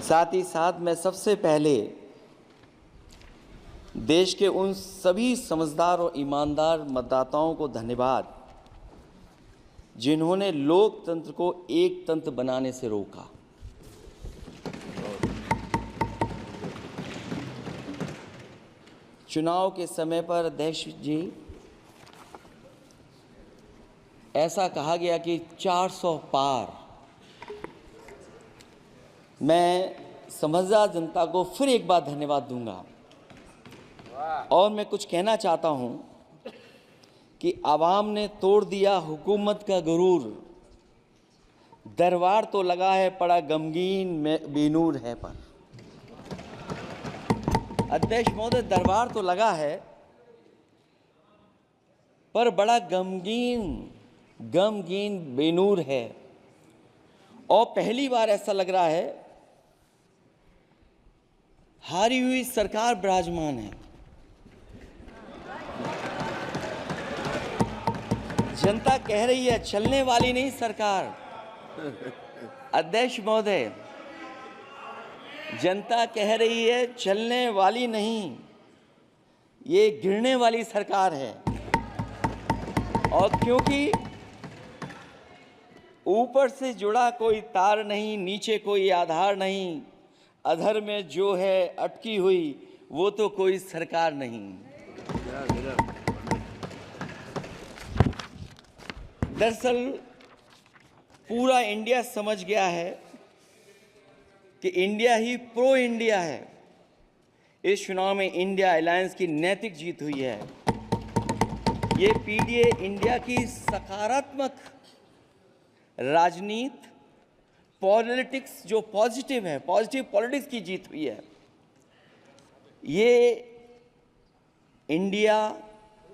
साथ ही साथ मैं सबसे पहले देश के उन सभी समझदार और ईमानदार मतदाताओं को धन्यवाद जिन्होंने लोकतंत्र को एक तंत्र बनाने से रोका। चुनाव के समय पर अध्यक्ष जी ऐसा कहा गया कि 400 पार। मैं समझदार जनता को फिर एक बार धन्यवाद दूंगा और मैं कुछ कहना चाहता हूं कि आवाम ने तोड़ दिया हुकूमत का गुरूर, दरबार तो लगा है पड़ा गमगीन में बेनूर है पर। अध्यक्ष महोदय, दरबार तो लगा है पर बड़ा गमगीन बेनूर है और पहली बार ऐसा लग रहा है हारी हुई सरकार विराजमान है। जनता कह रही है चलने वाली नहीं सरकार। अध्यक्ष महोदय, जनता कह रही है चलने वाली नहीं, ये गिरने वाली सरकार है। और क्योंकि ऊपर से जुड़ा कोई तार नहीं, नीचे कोई आधार नहीं, अधर में जो है अटकी हुई वो तो कोई सरकार नहीं। दरअसल पूरा इंडिया समझ गया है कि इंडिया ही प्रो इंडिया है। इस चुनाव में इंडिया अलायंस की नैतिक जीत हुई है। ये पीडीए इंडिया की सकारात्मक राजनीति, पॉलिटिक्स जो पॉजिटिव है, पॉजिटिव पॉलिटिक्स की जीत हुई है। ये इंडिया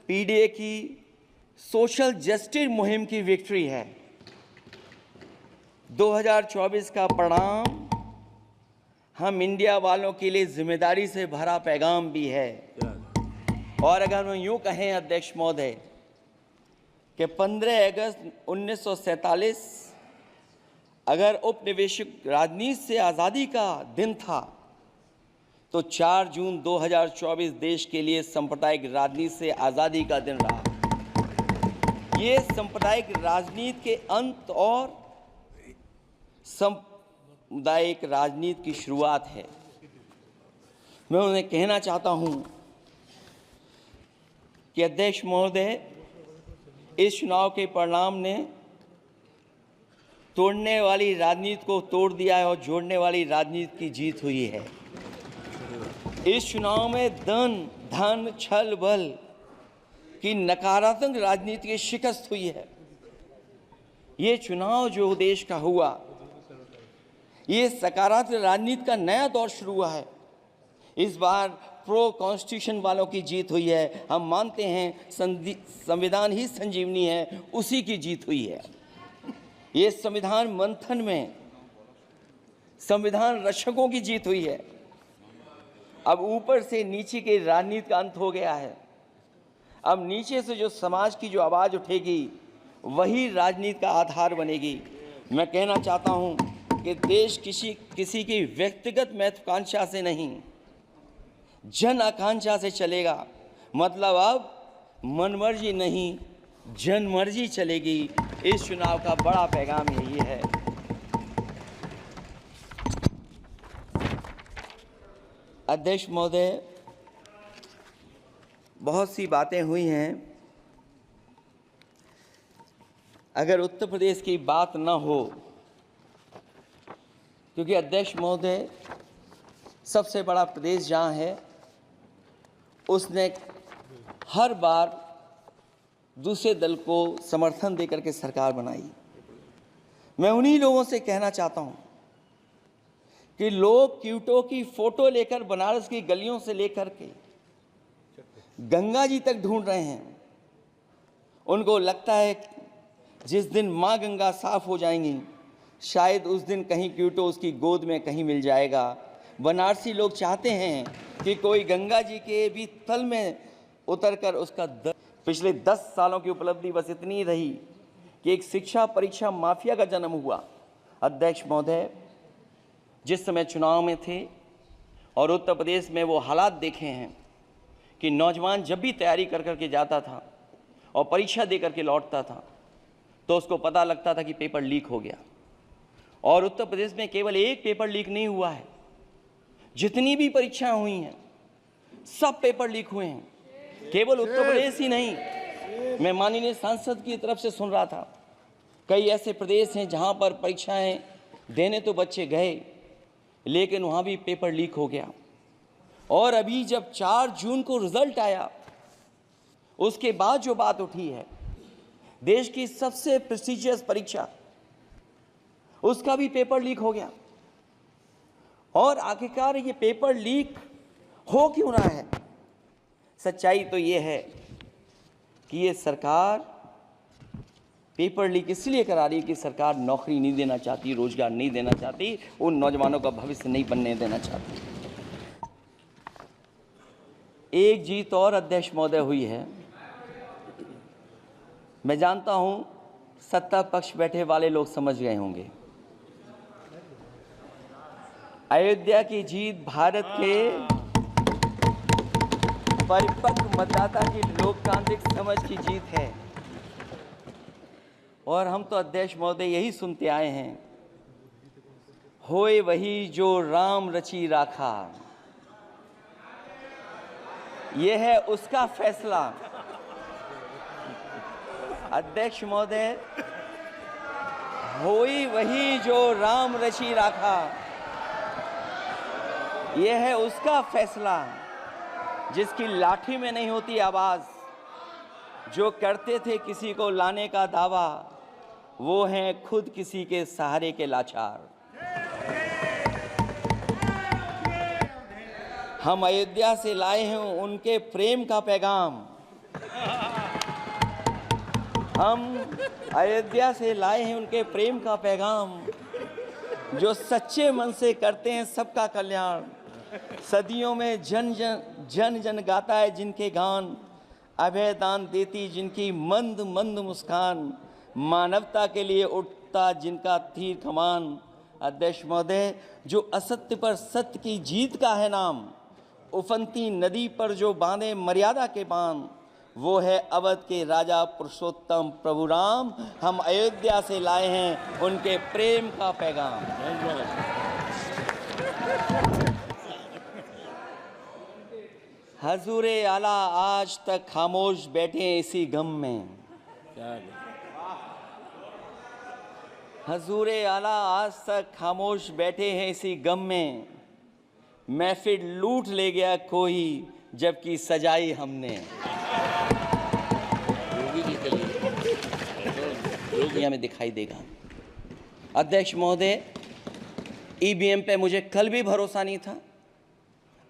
पीडीए की सोशल जस्टिस मुहिम की विक्ट्री है। 2024 का परिणाम हम इंडिया वालों के लिए जिम्मेदारी से भरा पैगाम भी है। और अगर हम यूँ कहें अध्यक्ष महोदय कि 15 अगस्त 1947 अगर उपनिवेशिक राजनीति से आज़ादी का दिन था तो 4 जून 2024 देश के लिए सांप्रदायिक राजनीति से आज़ादी का दिन रहा। ये सांप्रदायिक राजनीति के अंत और सामुदायिक राजनीति की शुरुआत है। मैं उन्हें कहना चाहता हूं कि अध्यक्ष महोदय, इस चुनाव के परिणाम ने तोड़ने वाली राजनीति को तोड़ दिया है और जोड़ने वाली राजनीति की जीत हुई है। इस चुनाव में धन छल बल की नकारात्मक राजनीति की शिकस्त हुई है। ये चुनाव जो देश का हुआ, ये सकारात्मक राजनीति का नया दौर शुरू हुआ है। इस बार प्रो कॉन्स्टिट्यूशन वालों की जीत हुई है। हम मानते हैं संविधान ही संजीवनी है, उसी की जीत हुई है। ये संविधान मंथन में संविधान रक्षकों की जीत हुई है। अब ऊपर से नीचे की राजनीति का अंत हो गया है। अब नीचे से जो समाज की जो आवाज़ उठेगी वही राजनीति का आधार बनेगी। मैं कहना चाहता हूं कि देश किसी की व्यक्तिगत महत्वाकांक्षा से नहीं, जन आकांक्षा से चलेगा। मतलब अब मनमर्जी नहीं, जनमर्जी चलेगी। इस चुनाव का बड़ा पैगाम यही है। अध्यक्ष महोदय, बहुत सी बातें हुई हैं। अगर उत्तर प्रदेश की बात न हो, क्योंकि अध्यक्ष महोदय सबसे बड़ा प्रदेश जहाँ है, उसने हर बार दूसरे दल को समर्थन देकर के सरकार बनाई। मैं उन्हीं लोगों से कहना चाहता हूँ कि लोग क्यूटो की फोटो लेकर बनारस की गलियों से लेकर के गंगा जी तक ढूंढ रहे हैं। उनको लगता है जिस दिन माँ गंगा साफ हो जाएंगी, शायद उस दिन कहीं क्यूटो उसकी गोद में कहीं मिल जाएगा। बनारसी लोग चाहते हैं कि कोई गंगा जी के भी तल में उतरकर उसका पिछले 10 सालों की उपलब्धि बस इतनी रही कि एक शिक्षा परीक्षा माफिया का जन्म हुआ। अध्यक्ष महोदय, जिस समय चुनाव में थे और उत्तर प्रदेश में वो हालात देखे हैं कि नौजवान जब भी तैयारी कर कर के जाता था और परीक्षा दे करके लौटता था तो उसको पता लगता था कि पेपर लीक हो गया। और उत्तर प्रदेश में केवल एक पेपर लीक नहीं हुआ है, जितनी भी परीक्षाएं हुई हैं सब पेपर लीक हुए हैं। केवल उत्तर प्रदेश ही नहीं, मैं माननीय सांसद की तरफ से सुन रहा था कई ऐसे प्रदेश हैं जहां पर परीक्षाएं देने तो बच्चे गए लेकिन वहां भी पेपर लीक हो गया। और अभी जब 4 जून को रिजल्ट आया उसके बाद जो बात उठी है, देश की सबसे प्रेस्टिजियस परीक्षा उसका भी पेपर लीक हो गया। और आखिरकार ये पेपर लीक हो क्यों रहा है? सच्चाई तो ये है कि ये सरकार पेपर लीक इसलिए करा रही है कि सरकार नौकरी नहीं देना चाहती, रोजगार नहीं देना चाहती, उन नौजवानों का भविष्य नहीं बनने देना चाहती। एक जीत और अध्यक्ष महोदय हुई है। मैं जानता हूं सत्ता पक्ष बैठे वाले लोग समझ गए होंगे। अयोध्या की जीत भारत के परिपक्व मतदाता की लोकतांत्रिक समझ की जीत है। और हम तो अध्यक्ष महोदय यही सुनते आए हैं, होए वही जो राम रची राखा, ये है उसका फैसला। अध्यक्ष महोदय, होई वही जो राम रची राखा, ये है उसका फैसला। जिसकी लाठी में नहीं होती आवाज, जो करते थे किसी को लाने का दावा, वो हैं खुद किसी के सहारे के लाचार। हम अयोध्या से लाए हैं उनके प्रेम का पैगाम। हम अयोध्या से लाए हैं उनके प्रेम का पैगाम, जो सच्चे मन से करते हैं सबका कल्याण। सदियों में जन जन गाता है जिनके गान, अभय दान देती जिनकी मंद मंद मुस्कान, मानवता के लिए उठता जिनका तीर कमान। अध्यक्ष महोदय, जो असत्य पर सत्य की जीत का है नाम, उफनती नदी पर जो बांधे मर्यादा के बांध, वो है अवध के राजा पुरुषोत्तम प्रभु राम। हम अयोध्या से लाए हैं उनके प्रेम का पैगाम। हजूरे आला आज तक खामोश बैठे इसी गम में, हजूरे आला आज तक खामोश बैठे हैं इसी गम में, महफिल लूट ले गया कोई जबकि सजाई हमने। योगी में दिखाई देगा। अध्यक्ष महोदय, ईवीएम पे मुझे कल भी भरोसा नहीं था,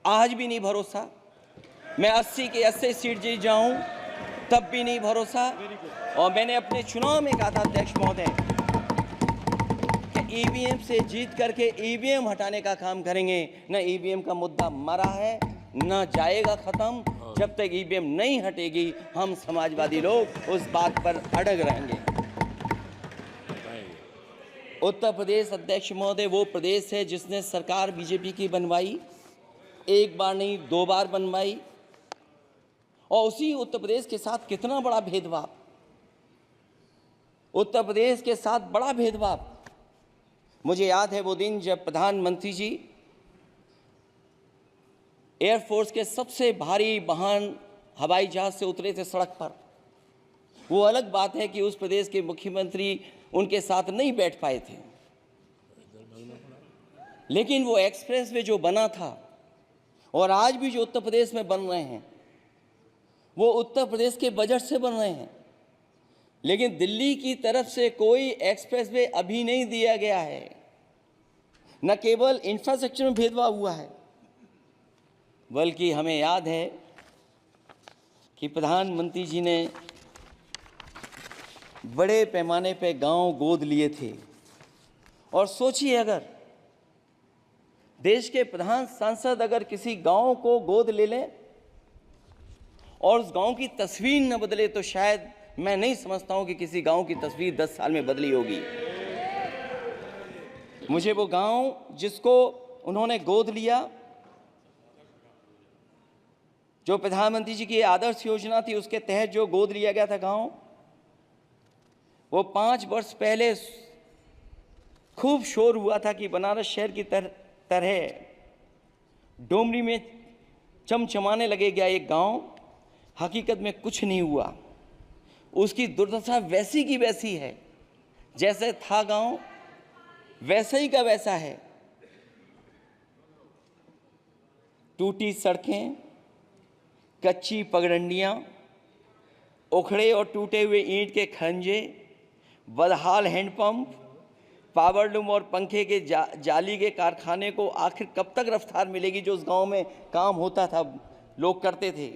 आज भी नहीं भरोसा। मैं 80 के 80 सीट जीत जाऊं तब भी नहीं भरोसा। और मैंने अपने चुनाव में कहा था अध्यक्ष महोदय कि ईवीएम से जीत करके ईवीएम हटाने का काम करेंगे। न ईवीएम का मुद्दा मरा है, न जाएगा खत्म। जब तक ईवीएम नहीं हटेगी हम समाजवादी लोग उस बात पर अड़ग रहेंगे। उत्तर प्रदेश अध्यक्ष महोदय वो प्रदेश है जिसने सरकार बीजेपी की बनवाई, एक बार नहीं 2 बार बनवाई। और उसी उत्तर प्रदेश के साथ कितना बड़ा भेदभाव, उत्तर प्रदेश के साथ बड़ा भेदभाव। मुझे याद है वो दिन जब प्रधानमंत्री जी एयरफोर्स के सबसे भारी वाहन हवाई जहाज से उतरे थे सड़क पर। वो अलग बात है कि उस प्रदेश के मुख्यमंत्री उनके साथ नहीं बैठ पाए थे, लेकिन वो एक्सप्रेसवे जो बना था और आज भी जो उत्तर प्रदेश में बन रहे हैं वो उत्तर प्रदेश के बजट से बन रहे हैं। लेकिन दिल्ली की तरफ से कोई एक्सप्रेसवे अभी नहीं दिया गया है। न केवल इंफ्रास्ट्रक्चर में भेदभाव हुआ है, बल्कि हमें याद है कि प्रधानमंत्री जी ने बड़े पैमाने पे गांव गोद लिए थे। और सोचिए, अगर देश के प्रधान सांसद अगर किसी गांव को गोद ले लें और उस गांव की तस्वीर न बदले तो शायद मैं नहीं समझता हूं कि किसी गांव की तस्वीर 10 साल में बदली होगी। मुझे वो गांव जिसको उन्होंने गोद लिया, जो प्रधानमंत्री जी की आदर्श योजना थी उसके तहत जो गोद लिया गया था गांव, वो 5 वर्ष पहले खूब शोर हुआ था कि बनारस शहर की तरह डोमरी में चमचमाने लगेगा एक गांव। हकीकत में कुछ नहीं हुआ। उसकी दुर्दशा वैसी की वैसी है, जैसे था गांव वैसा ही का वैसा है। टूटी सड़कें, कच्ची पगडंडियाँ, उखड़े और टूटे हुए ईंट के खंजे, बदहाल हैंडपंप, पावरलूम और पंखे के जाली के कारखाने को आखिर कब तक रफ्तार मिलेगी जो उस गांव में काम होता था, लोग करते थे।